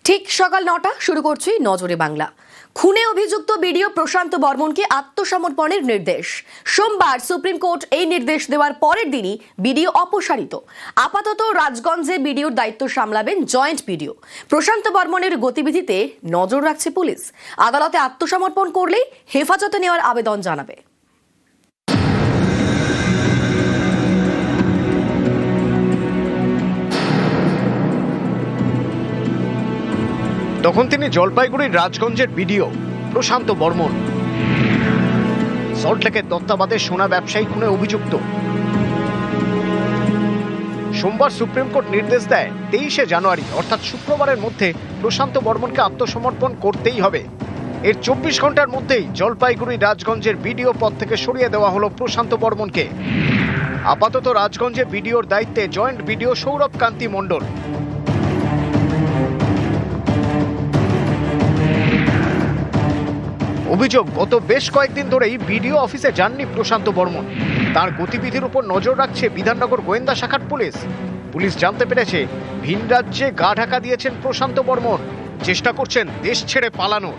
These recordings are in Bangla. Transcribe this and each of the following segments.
ঠিক সকাল ৯টা শুরু করছি নজরে বাংলা। খুনে অভিযুক্ত বিডিও প্রশান্ত বর্মনকে আত্মসমর্পণের নির্দেশ। সোমবার সুপ্রিম কোর্ট এই নির্দেশ দেওয়ার পরের দিনই বিডিও অপসারিত। আপাতত রাজগঞ্জে বিডিওর দায়িত্ব সামলাবেন জয়েন্ট বিডিও। প্রশান্ত বর্মনের গতিবিধিতে নজর রাখছে পুলিশ। আদালতে আত্মসমর্পণ করলেই হেফাজতে নেওয়ার আবেদন জানাবে। তখন তিনি জলপাইগুড়ির রাজগঞ্জের বিডিও প্রশান্ত বর্মন। সল্টলেকের দত্তাবাদে সোনা ব্যবসায়ী খুনে অভিযুক্ত। সোমবার সুপ্রিম কোর্ট নির্দেশ দেয় 23শে জানুয়ারি অর্থাৎ শুক্রবারের মধ্যে প্রশান্ত বর্মনকে আত্মসমর্পণ করতেই হবে। এর 24 ঘন্টার মধ্যেই জলপাইগুড়ি রাজগঞ্জের বিডিও পদ থেকে সরিয়ে দেওয়া হলো প্রশান্ত বর্মনকে। আপাতত রাজগঞ্জে বিডিওর দায়িত্বে জয়েন্ট বিডিও সৌরভ কান্তি মণ্ডল। অভিযোগ, গত বেশ কয়েকদিন ধরেই বিডিও অফিসে যাননি প্রশান্ত বর্মন। তার গতিবিধির উপর নজর রাখছে বিধাননগর গোয়েন্দা শাখার পুলিশ। পুলিশ জানতে পেরেছে ভিন রাজ্যে গা ঢাকা দিয়েছেন প্রশান্ত বর্মন, চেষ্টা করছেন দেশ ছেড়ে পালানোর।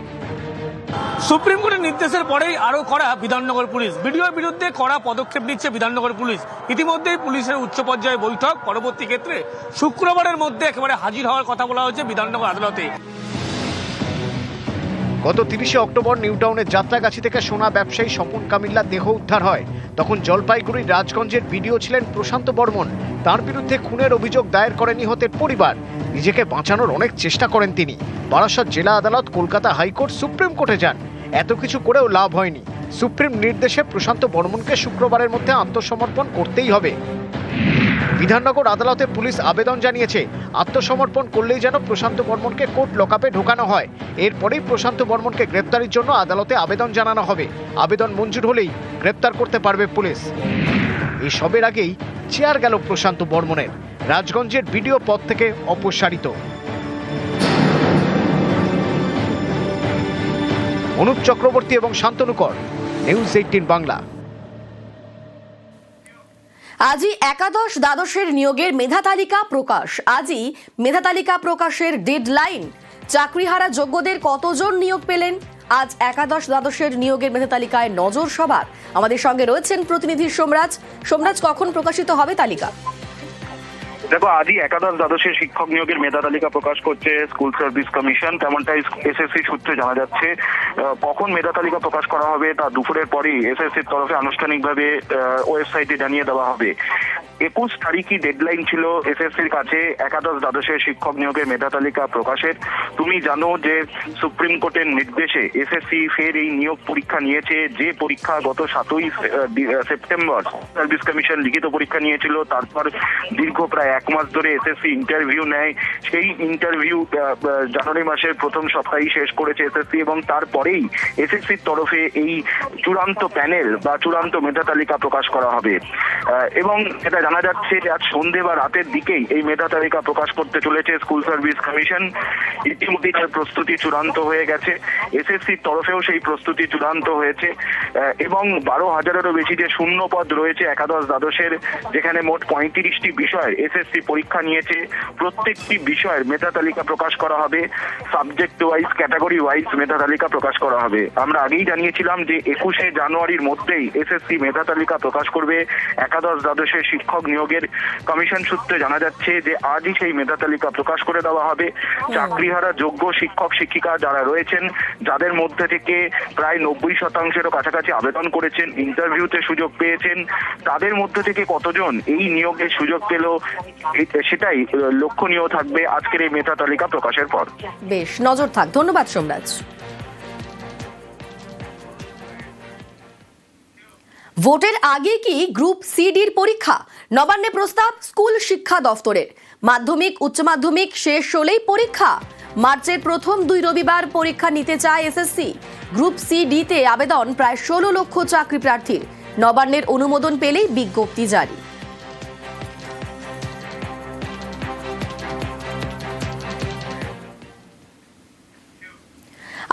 সুপ্রিম কোর্টের নির্দেশের পরেই আরো কড়া বিধাননগর পুলিশ। বিডিওর বিরুদ্ধে কড়া পদক্ষেপ নিচ্ছে বিধাননগর পুলিশ। ইতিমধ্যেই পুলিশের উচ্চ পর্যায়ে বৈঠক, পরবর্তী ক্ষেত্রে শুক্রবারের মধ্যে একেবারে হাজির হওয়ার কথা বলা হয়েছে বিধাননগর আদালতে। গত 30শে অক্টোবর নিউটাউনের যাত্রাগাছি থেকে সোনা ব্যবসায়ী স্বপন কামিল্লার দেহ উদ্ধার হয়। তখন জলপাইগুড়ির রাজগঞ্জের বিডিও ছিলেন প্রশান্ত বর্মন। তার বিরুদ্ধে খুনের অভিযোগ দায়ের করে নিহতের পরিবার। নিজেকে বাঁচানোর অনেক চেষ্টা করেন তিনি। বারাসত জেলা আদালত, কলকাতা হাইকোর্ট, সুপ্রিম কোর্টে যান। এত কিছু করেও লাভ হয়নি। সুপ্রিম নির্দেশে প্রশান্ত বর্মনকে শুক্রবারের মধ্যে আত্মসমর্পণ করতেই হবে। বিধাননগর আদালতে পুলিশ আবেদন জানিয়েছে আত্মসমর্পণ করলেই যেন প্রশান্ত বর্মনকে কোর্ট লকআপে ঢোকানো হয়। এরপরেই প্রশান্ত বর্মনকে গ্রেপ্তারের জন্য আদালতে আবেদন জানানো হবে। আবেদন মঞ্জুর হলেই গ্রেপ্তার করতে পারবে পুলিশ। এই সবের আগেই চেয়ার গেল প্রশান্ত বর্মনের। রাজগঞ্জের বিডিও পদ থেকে অপসারিত। অনুপ চক্রবর্তী এবং শান্তনুকর, নিউজ 18 বাংলা। আজই একাদশ দ্বাদশের নিয়োগের মেধা তালিকা প্রকাশ। আজই মেধা তালিকা প্রকাশের ডেডলাইন। চাকরিহারা যোগ্যদের কতজন নিয়োগ পেলেন? আজ একাদশ দ্বাদশের নিয়োগের মেধা তালিকায় নজর সবার। আমাদের সঙ্গে রয়েছেন প্রতিনিধি সোমরাজ। সোমরাজ, কখন প্রকাশিত হবে তালিকা? দেখো, আজই একাদশ দ্বাদশের শিক্ষক নিয়োগের মেধা তালিকা প্রকাশ করছে স্কুল সার্ভিস কমিশন। তেমনটাই এসএসসি সূত্রে জানা যাচ্ছে। কখন মেধা তালিকা প্রকাশ করা হবে তা দুপুরের পরেই এসএসসির তরফে আনুষ্ঠানিকভাবে ওয়েবসাইটে জানিয়ে দেওয়া হবে। 21 তারিখই ডেডলাইন ছিল এসএসসির কাছে একাদশ দ্বাদশের শিক্ষক নিয়োগের মেধা তালিকা প্রকাশের। তুমি জানো যে সুপ্রিম কোর্টের নির্দেশে এসএসসি ফের এই নিয়োগ পরীক্ষা নিয়েছে। যে পরীক্ষা গত 7ই সেপ্টেম্বর সার্ভিস কমিশন লিখিত পরীক্ষা নিয়েছিল, তারপর দীর্ঘ প্রায় 1 মাস ধরে এসএসসি ইন্টারভিউ নেয়। সেই ইন্টারভিউ জানুয়ারি মাসের প্রথম সপ্তাহেই শেষ করেছে এসএসসি, এবং তারপরেই এসএসসির তরফে এই চূড়ান্ত প্যানেল বা চূড়ান্ত মেধা তালিকা প্রকাশ করা হবে। এবং এটা জানা যাচ্ছে যে আজ সন্ধ্যে বা রাতের দিকেই এই মেধা তালিকা প্রকাশ করতে চলেছে স্কুল সার্ভিস কমিশন। ইতিমধ্যেই তার প্রস্তুতি চূড়ান্ত হয়ে গেছে। এসএসসির তরফেও সেই প্রস্তুতি চূড়ান্ত হয়েছে। এবং 12,000-এরও বেশি যে শূন্য পদ রয়েছে একাদশ দ্বাদশের, যেখানে মোট 35টি বিষয় এসএসসি পরীক্ষা নিয়েছে, প্রত্যেকটি বিষয়ের মেধা তালিকা প্রকাশ করা হবে। সাবজেক্ট ওয়াইজ, ক্যাটাগরি ওয়াইজ মেধা তালিকা প্রকাশ করা হবে। আমরা আগেই জানিয়েছিলাম যে 21শে জানুয়ারির মধ্যেই এসএসসি মেধা তালিকা প্রকাশ করবে। একাদশ দ্বাদশের শিক্ষক নিয়োগের কমিশন সূত্রে জানা যাচ্ছে যে আজই সেই মেধা তালিকা প্রকাশ করে দেওয়া হবে। চাকরিহারা যোগ্য শিক্ষক শিক্ষিকা যারা রয়েছেন, যাদের মধ্যে থেকে প্রায় 90%-এরও কাছাকাছি আবেদন করেছেন, ইন্টারভিউতে সুযোগ পেয়েছেন, তাদের মধ্যে থেকে কতজন এই নিয়োগের সুযোগ পেল সেটাই লক্ষণীয় থাকবে আজকের এই মেধা তালিকা প্রকাশের পর। বেশ, নজর থাক। ধন্যবাদ সোমরাজ। ভোটের আগে কি গ্রুপ সিডির পরীক্ষা? নবান্নে প্রস্তাব স্কুল শিক্ষা দফতরের। মাধ্যমিক উচ্চ মাধ্যমিক শেষ হলেই পরীক্ষা। মার্চের প্রথম 2 রবিবার পরীক্ষা নিতে চায় এসএসসি। গ্রুপ সিডিতে আবেদন প্রায় 16 লক্ষ চাকরি প্রার্থীর। নবান্নের অনুমোদন পেলেই বিজ্ঞপ্তি জারি।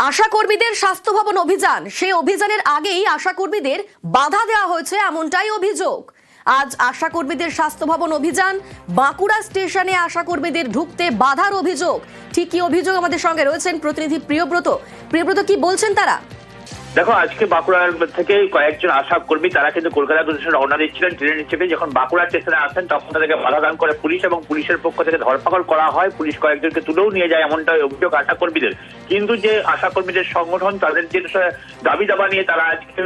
আশাকর্মীদের স্বাস্থ্য ভবন অভিযান, সেই অভিযানের আগেই আশাকর্মীদের বাধা দেওয়া হয়েছে এমনটাই অভিযোগ। আজ আশাকর্মীদের স্বাস্থ্য ভবন অভিযান, বাঁকুড়া স্টেশনে আশাকর্মীদের ঢুকতে বাধার অভিযোগ। ঠিক কি অভিযোগ, আমাদের সঙ্গে রয়েছেন প্রতিনিধি প্রিয়ব্রত। প্রিয়ব্রত, কি বলছেন তারা? দেখো, আজকে বাঁকুড়ার থেকে কয়েকজন আশা কর্মী তারা কিন্তু কলকাতার উদ্দেশ্যে রওনা দিচ্ছিলেন ট্রেনে চেপে। যখন বাঁকুড়া স্টেশনে আসেন তখন তাদেরকে বাধা দান করে পুলিশ এবং পুলিশের পক্ষ থেকে ধরপাকড় করা হয়। পুলিশ কয়েকজনকে তুলেও নিয়ে যায়, এমনটা অভিযোগ আশা কর্মীদের। কিন্তু যে আশা কর্মীদের সংগঠন তাদের যে দাবি দাবা নিয়ে তারা আজকে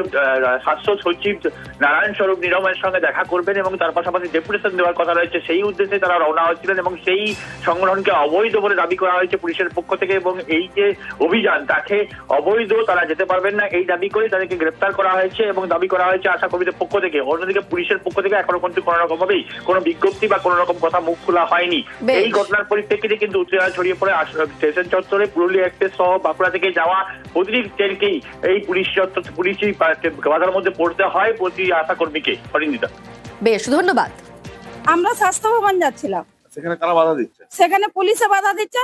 স্বাস্থ্য সচিব নারায়ণ স্বরূপ নিরমের সঙ্গে দেখা করবেন এবং তার পাশাপাশি ডেপুটেশন দেওয়ার কথা রয়েছে, সেই উদ্দেশ্যে তারা রওনা হচ্ছিলেন এবং সেই সংগঠনকে অবৈধ বলে দাবি করা হয়েছে পুলিশের পক্ষ থেকে। এবং এই যে অভিযান তাকে অবৈধ, তারা যেতে পারবেন না এই দাবি করে তাদেরকে গ্রেপ্তার করা হয়েছে এবং দাবি করা হয়েছে আশা কর্মীদের পক্ষ থেকে। অন্যদিকে পুলিশের পক্ষ থেকে এখনো কিন্তু কোনো রকম ভাবেই কোনো বিজ্ঞপ্তি বা কোনো রকম কথা মুখ খোলা হয়নি। এই ঘটনার পরিপ্রেক্ষিতে কিন্তু উত্তেজনা ছড়িয়ে পড়ে স্টেশন চত্বরে। পুরুলিয়া এক্সপ্রেস সহ বাঁকুড়া থেকে যাওয়া প্রতিটি ট্রেনকেই এই পুলিশই বাধার মধ্যে পড়তে হয় প্রতি আশা কর্মীকে। অরিন্দিতা, বেশ ধন্যবাদ। আমরা স্বাস্থ্য ভবন যাচ্ছিলাম, সেখানে কারা বাধা দিচ্ছে? সেখানে পুলিশে বাধা দিচ্ছে।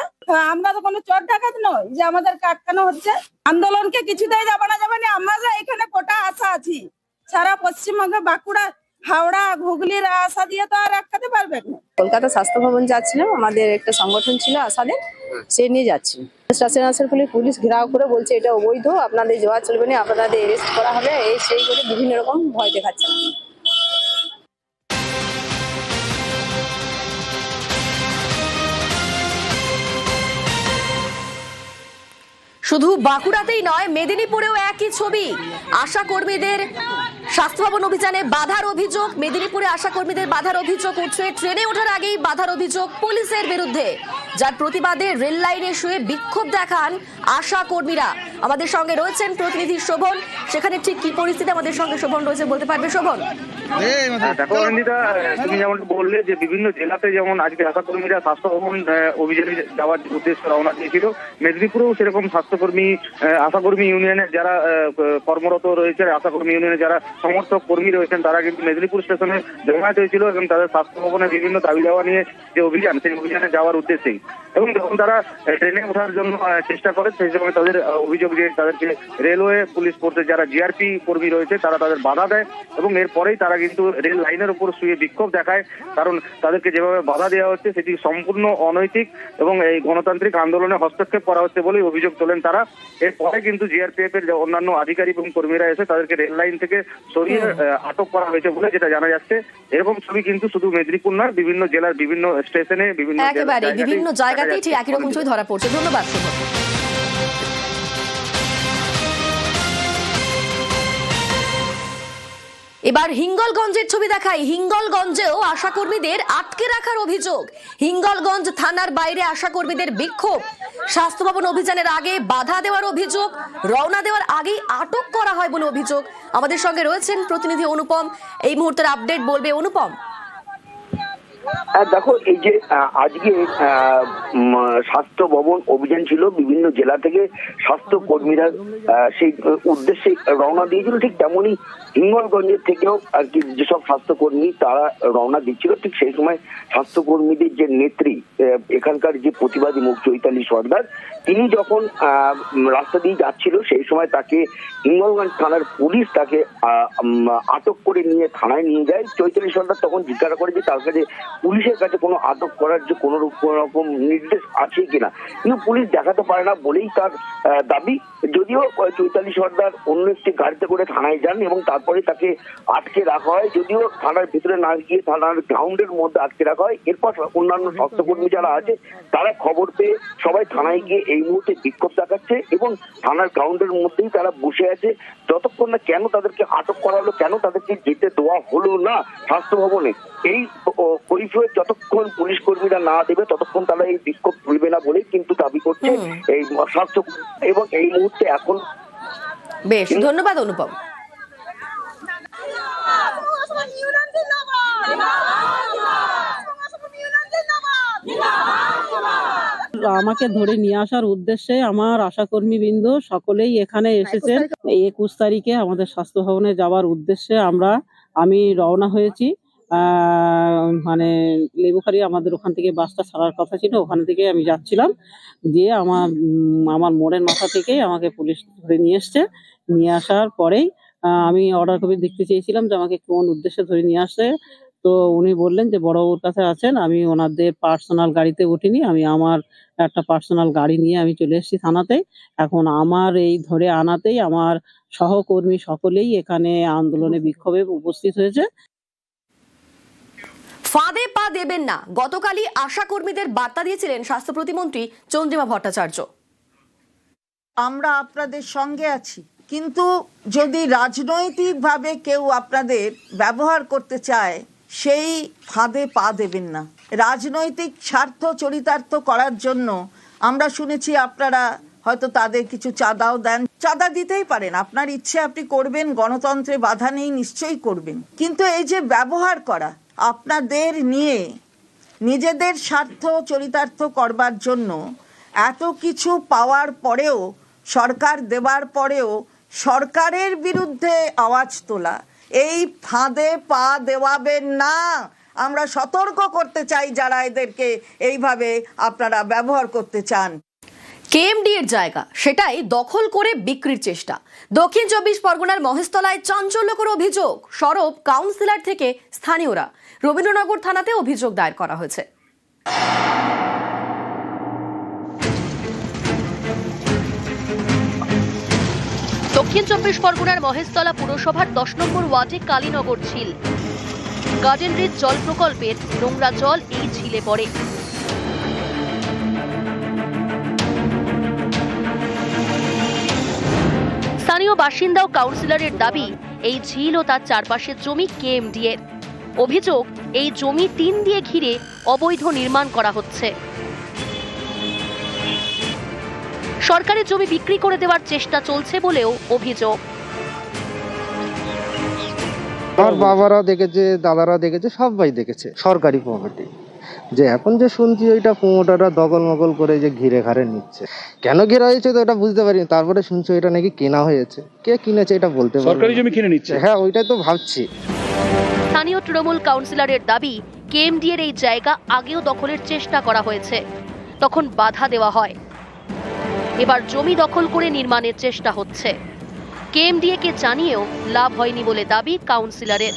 আমরা তো কোনো চোর ডাকাত নয় যে আমাদেরকে আটকানো হচ্ছে। আন্দোলনকে কিছুতেই যাবানো যাবে না। আমরা এখানে কোটা আশা আছি, সারা পশ্চিমবঙ্গে বাঁকুড়া, হাওড়া, হুগলির আশা দিয়ে তো আর আটকাতে পারবে না। কলকাতা স্বাস্থ্য ভবন যাচ্ছিলাম, আমাদের একটা সংগঠন ছিল আশাদের, সে নিয়ে যাচ্ছি। স্টেশনে আসার ফলে পুলিশ ঘেরাও করে বলছে এটা অবৈধ, আপনাদের যাওয়া চলবে না, আপনাদের অ্যারেস্ট করা হবে, এই সেই করে বিভিন্ন রকম ভয় দেখাচ্ছে। শুধু বাঁকুড়াতেই নয়, মেদিনীপুরেও একই ছবি। আশা কর্মীদের স্বাস্থ্য ভবন অভিযানে বাধার অভিযোগ। মেদিনীপুরে আশা কর্মীদের বাধার অভিযোগ উঠছে। ট্রেনে ওঠার আগেই বাধার অভিযোগ পুলিশের বিরুদ্ধে, যার প্রতিবাদে রেল লাইনে শুয়ে বিক্ষোভ দেখান আশা কর্মীরা। আমাদের সঙ্গে রয়েছেন প্রতিনিধি শোভন। সেখানে ঠিক কি পরিস্থিতি, আমাদের সঙ্গে শোভন রয়েছে, বলতে পারবে শোভন? দেখো অনিন্দিতা, তুমি যেমন বললে যে বিভিন্ন জেলাতে যেমন আজকে আশা কর্মীরা স্বাস্থ্য ভবন অভিযানে যাওয়ার উদ্দেশ্যে রওনা দিয়েছিল, মেদিনীপুরেও সেরকম স্বাস্থ্যকর্মী আশাকর্মী ইউনিয়নের যারা কর্মরত রয়েছে, আশাকর্মী ইউনিয়নের যারা সমর্থক কর্মী রয়েছেন, তারা কিন্তু মেদিনীপুর স্টেশনে জমায়েত হয়েছিল এবং তাদের স্বাস্থ্য ভবনের বিভিন্ন দাবি দেওয়া নিয়ে যে অভিযান, সেই অভিযানে যাওয়ার উদ্দেশ্যেই। এবং যখন তারা ট্রেনে ওঠার জন্য চেষ্টা করে সেই সময় তাদের অভিযোগ যে তাদেরকে রেলওয়ে পুলিশ ফোর্সের যারা জিআরপি কর্মী রয়েছে তারা তাদের বাধা দেয় এবং এরপরেই তারা কিন্তু রেল লাইনের উপর শুয়ে বিক্ষোভ দেখায়। কারণ তাদেরকে যেভাবে বাধা দেওয়া হচ্ছে সেটি সম্পূর্ণ অনৈতিক এবং এই গণতান্ত্রিক আন্দোলনে হস্তক্ষেপ করা হচ্ছে বলেই অভিযোগ তোলেন তারা। এরপরে কিন্তু জিআরপিএফ এর অন্যান্য আধিকারিক এবং কর্মীরা এসে তাদেরকে রেল লাইন থেকে সরিয়ে আটক করা হয়েছে বলে যেটা জানা যাচ্ছে। এরকম ছবি কিন্তু শুধু মেদিনীপুর নয়, বিভিন্ন জেলার বিভিন্ন স্টেশনে একেবারে বিভিন্ন জায়গাতেই ঠিক একই রকম ছবি ধরা পড়ছে। ধন্যবাদ শোভন। এবার হিঙ্গলগঞ্জের ছবি দেখাই। হিঙ্গলগঞ্জেও আশাকর্মীদের আটকে রাখার অভিযোগ। হিঙ্গলগঞ্জ থানার বাইরে আশাকর্মীদের বিক্ষোভ। স্বাস্থ্য ভবন অভিযানের আগে বাধা দেওয়ার অভিযোগ, রওনা দেওয়ার আগেই আটক করা হয় বলে অভিযোগ। আমাদের সঙ্গে রয়েছেন প্রতিনিধি অনুপম। এই মুহূর্তের আপডেট বলবে অনুপম। দেখো, এই যে আজকে স্বাস্থ্য ভবন অভিযান ছিল, বিভিন্ন জেলা থেকে স্বাস্থ্য কর্মীরা সেই উদ্দেশ্যে রওনা দিয়েছিল, ঠিক তেমনই হিঙ্গলগঞ্জের থেকেও আর কি যেসব স্বাস্থ্যকর্মী তারা রওনা দিচ্ছিল। ঠিক সেই সময় স্বাস্থ্যকর্মীদের যে নেত্রী, এখানকার যে প্রতিবাদী মুখ চৈতালি সর্দার, তিনি যখন রাস্তা দিয়ে যাচ্ছিল সেই সময় তাকে হিঙ্গলগঞ্জ থানার পুলিশ তাকে আটক করে নিয়ে থানায় নিয়ে যায়। চৈতালি সর্দার তখন জিজ্ঞাসা করে যে তার কাছে পুলিশের কাছে কোনো আটক করার যে কোনো রকম নির্দেশ আছে কিনা, কিন্তু পুলিশ দেখাতে পারে না বলেই তার দাবি। যদিও চৈতালি সর্দার অন্য একটি গাড়িতে করে থানায় যান এবং তারপরে তাকে আটকে রাখা হয়, যদিও থানার ভিতরে না গিয়ে থানার গ্রাউন্ডের মধ্যে আটকে রাখা হয়। এরপর অন্যান্য স্বাস্থ্যকর্মী যারা আছে তারা খবর পেয়ে সবাই থানায় গিয়ে এই মুহূর্তে বিক্ষোভ দেখাচ্ছে এবং থানার গ্রাউন্ডের মধ্যেই তারা বসে আছে যতক্ষণ না কেন তাদেরকে আটক করা হলো, কেন তাদেরকে যেতে দেওয়া হলো না স্বাস্থ্য ভবনে, এই পরিচয় যতক্ষণ পুলিশ কর্মীরা না দেবে ততক্ষণ তারা এই বিক্ষোভ তুলবে না বলেই কিন্তু দাবি করছে এই স্বাস্থ্য। এবং এই মুহূর্তে এখন বেশ ধন্যবাদ অনুপম। আমাকে ধরে নিয়ে আসার উদ্দেশ্যে আমার আশাকর্মী বৃন্দ সকলেই এখানে এসেছেন। 21 তারিখে আমাদের স্বাস্থ্য ভবনে যাওয়ার উদ্দেশ্যে আমি রওনা হয়েছি। মানে লেবুখালী আমাদের ওখান থেকে বাসটা ছাড়ার কথা ছিল, ওখান থেকে আমি যাচ্ছিলাম, দিয়ে আমার মোড়ের মাথা থেকেই আমাকে পুলিশ ধরে নিয়ে এসছে। নিয়ে আসার পরেই আমি অর্ডার কপি দেখতে চেয়েছিলাম যে আমাকে কোন উদ্দেশ্যে ধরে নিয়ে আসছে। তো উনি বললেন যে বড়বাবুর কাছে আছেন। আমি ওনাদের পার্সোনাল গাড়িতে উঠিনি, আমি আমার একটা পার্সোনাল গাড়ি নিয়ে আমি চলে এসেছি থানাতে। এখন আমার এই ধরে আনাতেই আমার সহকর্মী সকলেই এখানে আন্দোলনে বিক্ষোভে উপস্থিত হয়েছে। ফাঁদে পা দেবেন না, গতকালই আশা কর্মীদের বার্তা দিয়েছিলেন স্বাস্থ্য প্রতিমন্ত্রী চন্দ্রিমা ভট্টাচার্য। আমরা আপনাদের সঙ্গে আছি, কিন্তু যদি রাজনৈতিকভাবে কেউ আপনাদের ব্যবহার করতে চায় সেই ফাঁদে পা দেবেন না। রাজনৈতিক স্বার্থ চরিতার্থ করার জন্য আমরা শুনেছি আপনারা হয়তো তাদের কিছু চাঁদাও দেন। চাঁদা দিতেই পারেন, আপনার ইচ্ছে আপনি করবেন, গণতন্ত্রে বাধা নেই, নিশ্চয়ই করবেন। কিন্তু এই যে ব্যবহার করা আপনাদের নিয়ে নিজেদের স্বার্থ চরিতার্থ করবার জন্য, এত কিছু পাওয়ার পরেও, সরকার দেবার পরেও সরকারের বিরুদ্ধে আওয়াজ তোলা, এই ফাঁদে পা দেওয়াবেন না। আমরা সতর্ক করতে চাই যারা এদেরকে এইভাবে আপনারা ব্যবহার করতে চান। কেএমডি এর জায়গা সেটাই দখল করে বিক্রির চেষ্টা। দক্ষিণ 24 পরগনার মহেশতলায় চাঞ্চল্যকর অভিযোগ, সরব কাউন্সিলর থেকে স্থানীয়রা। রবীন্দ্রনগর থানাতে অভিযোগ দায়ের করা হয়েছে। দক্ষিণ 24 পরগনার মহেশতলা পুরসভার 10 নম্বর ওয়ার্ডে কালীনগর ঝিল। গার্ডেন রিচ জল প্রকল্পের নোংরা জল এই ঝিলে পড়ে। স্থানীয় বাসিন্দা ও কাউন্সিলরের দাবি, এই ঝিল ও তার চারপাশের জমি কেএমডি এর। অভিযোগ, এই জমি টিন দিয়ে ঘিরে অবৈধ নির্মাণ করা হচ্ছে। সরকারের জমি বিক্রি করে দেওয়ার চেষ্টা চলছে বলেও অভিযোগ। আমার বাবারা দেখেছে, দাদারা দেখেছে, সবাই দেখেছে সরকারি প্রপার্টি। যে এখন যে শুনছি ওইটা প্রমোটাররা দখল মকল করে যে ঘিরে ঘাড়ে নিচ্ছে। কেন ঘেরা হয়েছে তো এটা বুঝতে পারিনি। তারপরে শুনছি এটা নাকি কেনা হয়েছে। কে কিনেছে এটা বলতে পারবো না। সরকারি জমি কিনে নিচ্ছে। হ্যাঁ, ওইটাই তো ভাবছি। স্থানীয় তৃণমূল কাউন্সিলরের দাবি, কেএমডি এর এই জায়গা আগেও দখলের চেষ্টা করা হয়েছে, তখন বাধা দেওয়া হয়। এবার জমি দখল করে নির্মাণের চেষ্টা হচ্ছে। কেএমডিএ কে জানিয়েও লাভ হয়নি বলে দাবি কাউন্সিলরের।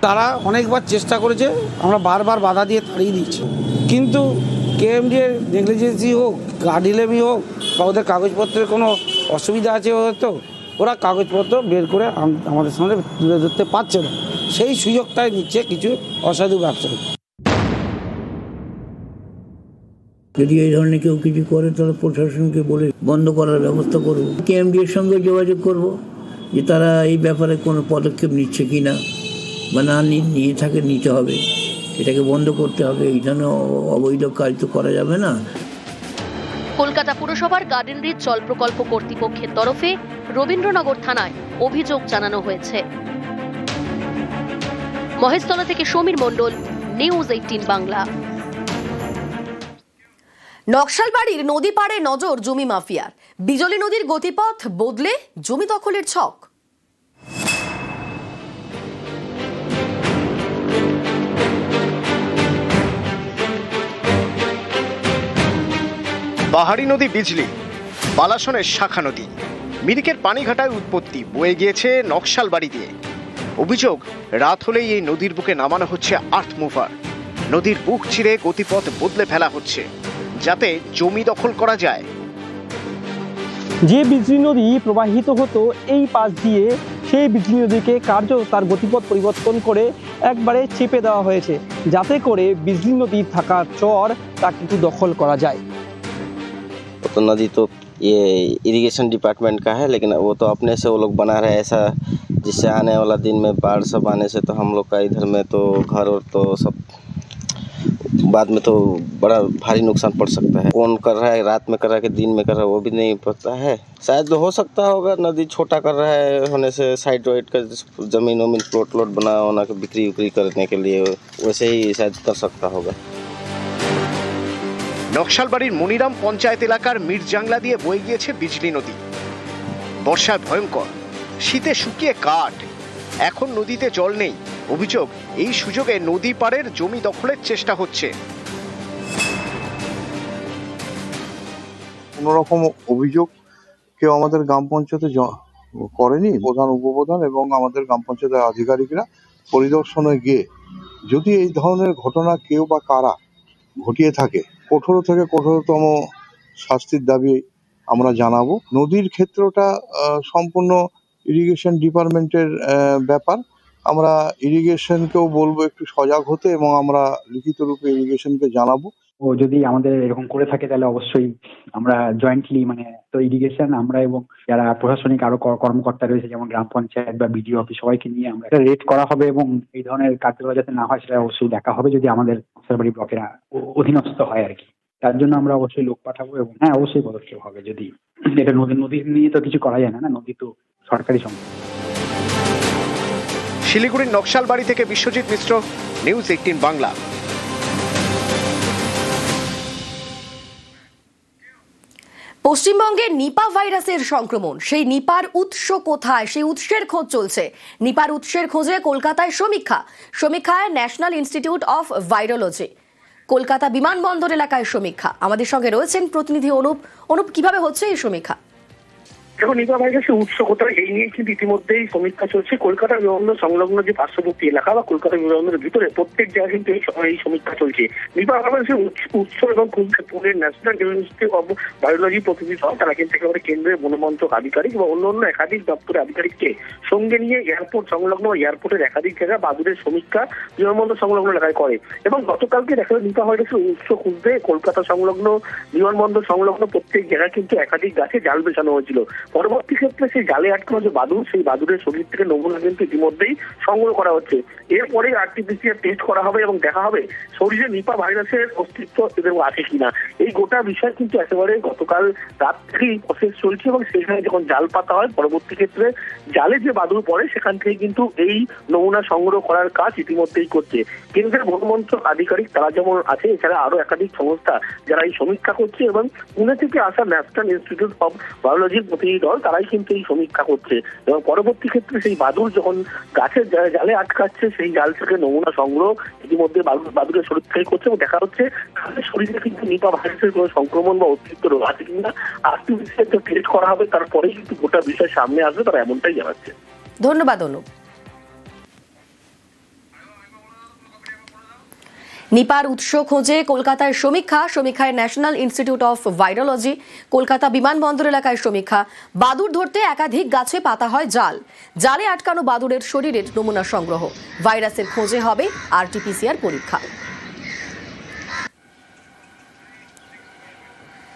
তারা অনেকবার চেষ্টা করেছে, আমরা বারবার বাধা দিয়ে তাড়িয়ে দিচ্ছি, কিন্তু কেএমডি এর নেগলিজেন্সি হোক, গার্ডিলেমি হোক, বা ওদের কাগজপত্রের কোনো অসুবিধা আছে হয়তো, ওরা কাগজপত্র বের করে আমাদের সামনে তুলে ধরতে পারছে না। সেই সুযোগটাই নিচ্ছে কিছু অসাধু ব্যবসায়ী। যদি এই ধরনের কেউ কিছু করে তাহলে প্রশাসনকে বলে বন্ধ করার ব্যবস্থা করব। কেএমডি এর সঙ্গে যোগাযোগ করব যে তারা এই ব্যাপারে কোনো পদক্ষেপ নিচ্ছে কি না, বা না নিয়ে থাকে নিতে হবে, এটাকে বন্ধ করতে হবে। এই ধরনের অবৈধ কাজ তো করা যাবে না। কলকাতা পুরসভার গার্ডেন রিচ জল প্রকল্প কর্তৃপক্ষের তরফে রবীন্দ্রনগর থানায় অভিযোগ জানানো হয়েছে। মহেশতলা থেকে সমীর মণ্ডল, নিউজ 18 বাংলা। নকশালবাড়ির নদী পাড়ে নজর জমি মাফিয়ার। বিজলি নদীর গতিপথ বদলে জমি দখলের ছক। বাহারি নদী বিজলি, বালাসনের শাখা নদী। মিরিকের পানিঘাটায় উৎপত্তি, বয়ে গিয়েছে নকশালবাড়ি দিয়ে। অভিযোগ, রাত হলেই এই নদীর বুকে নামানো হচ্ছে আর্থ মুভার। নদীর বুক চিরে গতিপথ বদলে ফেলা হচ্ছে যাতে জমি দখল করা যায়। যে বিজলি নদী প্রবাহিত হতো এই পাশ দিয়ে, সেই বিজলি নদীকে কার্য তার গতিপথ পরিবর্তন করে একবারে চেপে দেওয়া হয়েছে, যাতে করে বিজলি নদীর থাকা চর তা কিন্তু দখল করা যায়। तो नदी तो ये इरिगेशन डिपार्टमेंट का है, लेकिन वो तो अपने से वो लोग बना रहे हैं ऐसा, जिससे आने वाला दिन में बाढ़ सब आने से तो हम लोग का इधर में तो घर और तो सब बाद में तो बड़ा भारी नुकसान पड़ सकता है। कौन कर रहा है, रात में कर रहा है कि दिन में कर रहा है, वो भी नहीं पता है। शायद हो सकता होगा नदी छोटा कर रहा है होने से साइड वाइड का जमीन वमीन प्लॉट बना होना के बिक्री उक्री करने के लिए, वैसे ही शायद कर सकता होगा। নকশালবাড়ির মনিরাম পঞ্চায়েত এলাকার মির্জাংলা দিয়ে বয়ে গিয়েছে বিজলি নদী। বর্ষায় ভয়ঙ্কর, শীতে শুকিয়ে কাঠ। এখন নদীতে জল নেই। অভিযোগ, এই সুযোগে নদী পাড়ের জমি দখলের চেষ্টা হচ্ছে। কোনোরকম অভিযোগ কেউ আমাদের গ্রাম পঞ্চায়েতে করেনি। প্রধান উপপ্রধান এবং আমাদের গ্রাম পঞ্চায়েতের আধিকারিকরা পরিদর্শনে গিয়ে যদি এই ধরনের ঘটনা কেউ বা কারা ঘটিয়ে থাকে কঠোর থেকে কঠোরতম শাস্তির দাবি আমরা জানাবো। নদীর ক্ষেত্রটা সম্পূর্ণ ইরিগেশন ডিপার্টমেন্টের ব্যাপার। আমরা ইরিগেশনকেও বলবো একটু সজাগ হতে এবং আমরা লিখিত রূপে ইরিগেশনকে জানাবো। ও যদি আমাদের এরকম করে থাকে তাহলে অবশ্যই আমরা জয়েন্টলি তো ইরিগেশন আমরা এবং যারা প্রশাসনিক আরো কর্মকর্তা রয়েছে যেমন গ্রাম পঞ্চায়েত বা বিডিও অফিস সবাইকে নিয়ে আমরা একটা রেড করা হবে এবং এই ধরনের কার্যকলাপ যাতে না হয় সেটা অবশ্যই দেখা হবে যদি আমাদের সরকারি ব্লকের অধীনস্থ হয় আর কি। তার জন্য আমরা অবশ্যই লোক পাঠাবো এবং হ্যাঁ অবশ্যই পদক্ষেপ হবে। যদি এটা নদী নিয়ে তো কিছু করা যায় না, নদী তো সরকারি সম্পদ। শিলিগুড়ির নকশালবাড়ি থেকে বিশ্বজিৎ মিশ্র, নিউজ 18 বাংলা। পশ্চিমবঙ্গে নিপা ভাইরাসের সংক্রমণ, সেই নিপার উৎস কোথায় সেই উৎসের খোঁজ চলছে। নিপার উৎসের খোঁজে কলকাতায় সমীক্ষায় national institute of virology, Kolkata বিমানবন্দর এলাকায় সমীক্ষা। আমাদের সঙ্গে রয়েছেন প্রতিনিধি অনুপ, কিভাবে হচ্ছে এই সমীক্ষা? দেখো, নিপা ভাইরাসের উৎস কোথায় এই নিয়ে কিন্তু ইতিমধ্যেই সমীক্ষা চলছে। কলকাতা বিমানবন্দর সংলগ্ন যে পার্শ্ববর্তী এলাকা বা কলকাতা বিমানবন্দরের ভিতরে প্রত্যেক জায়গায় কিন্তু এই সমীক্ষা চলছে। নিপা ভাইরাসের উৎস এবং পুনের ন্যাশনাল ইনস্টিটিউট অফ ভাইরোলজি প্রতিনিধি দল তারা কিন্তু একেবারে কেন্দ্রের বনমন্ত্রক আধিকারিক বা অন্য একাধিক দপ্তরের আধিকারিককে সঙ্গে নিয়ে এয়ারপোর্ট সংলগ্ন এয়ারপোর্টের একাধিক জায়গায় বাদুড়ের সমীক্ষা বিমানবন্দর সংলগ্ন এলাকায় করে এবং গতকালকে দেখা যায় নিপা ভাইরাসের উৎস খুঁজতে কলকাতা সংলগ্ন বিমানবন্দর সংলগ্ন প্রত্যেক জায়গায় কিন্তু একাধিক গাছে জাল বেছানো হয়েছিল। পরবর্তী ক্ষেত্রে সেই জালে আটকানো যে বাদুড়, সেই বাদুড়ের শরীর থেকে নমুনা কিন্তু ইতিমধ্যেই সংগ্রহ করা হচ্ছে। এরপরে আরটিপিসিআর টেস্ট করা হবে এবং দেখা হবে শরীরে নিপা ভাইরাসের অস্তিত্ব এদের আছে কিনা। এই গোটা বিষয় কিন্তু একেবারে গতকাল রাত থেকেই প্রসেস চলছে এবং সেখানে যখন জাল পাতা হয় পরবর্তী ক্ষেত্রে জালে যে বাদুড় পড়ে সেখান থেকে কিন্তু এই নমুনা সংগ্রহ করার কাজ ইতিমধ্যেই করছে কেন্দ্রের বনমন্ত্রক আধিকারিক তারা যেমন আছে, এছাড়া আরো একাধিক সংস্থা যারা এই সমীক্ষা করছে এবং পুনে থেকে আসা ন্যাশনাল ইনস্টিটিউট অফ ভাইরোলজির প্রতিনিধি দল তারাই কিন্তু এই সমীক্ষা করছে এবং পরবর্তী ক্ষেত্রে সেই বাদুড় যখন গাছের জালে আটকাচ্ছে সেই জাল থেকে নমুনা সংগ্রহ ইতিমধ্যে বাদুড়ের শরীর থেকে করছে এবং দেখা হচ্ছে তাদের শরীরে কিন্তু নিপা ভাইরাসের কোনো সংক্রমণ বা অস্তিত্ব আছে কিনা আরটিপিসিআর টেস্ট করা হবে, তারপরে কিন্তু গোটা বিষয় সামনে আসবে, তারা এমনটাই জানাচ্ছে। ধন্যবাদ অনুপ। নিপার উৎস খোঁজে কলকাতায় সমীক্ষায় national institute of virology, Kolkata বিমানবন্দর এলাকায় সমীক্ষা। বাদুড় ধরতে একাধিক গাছে পাতা হয় জালে আটকানো বাদুড়ের শরীরের নমুনা সংগ্রহ। ভাইরাসের খোঁজে হবে আরটিপিসিআর পরীক্ষা।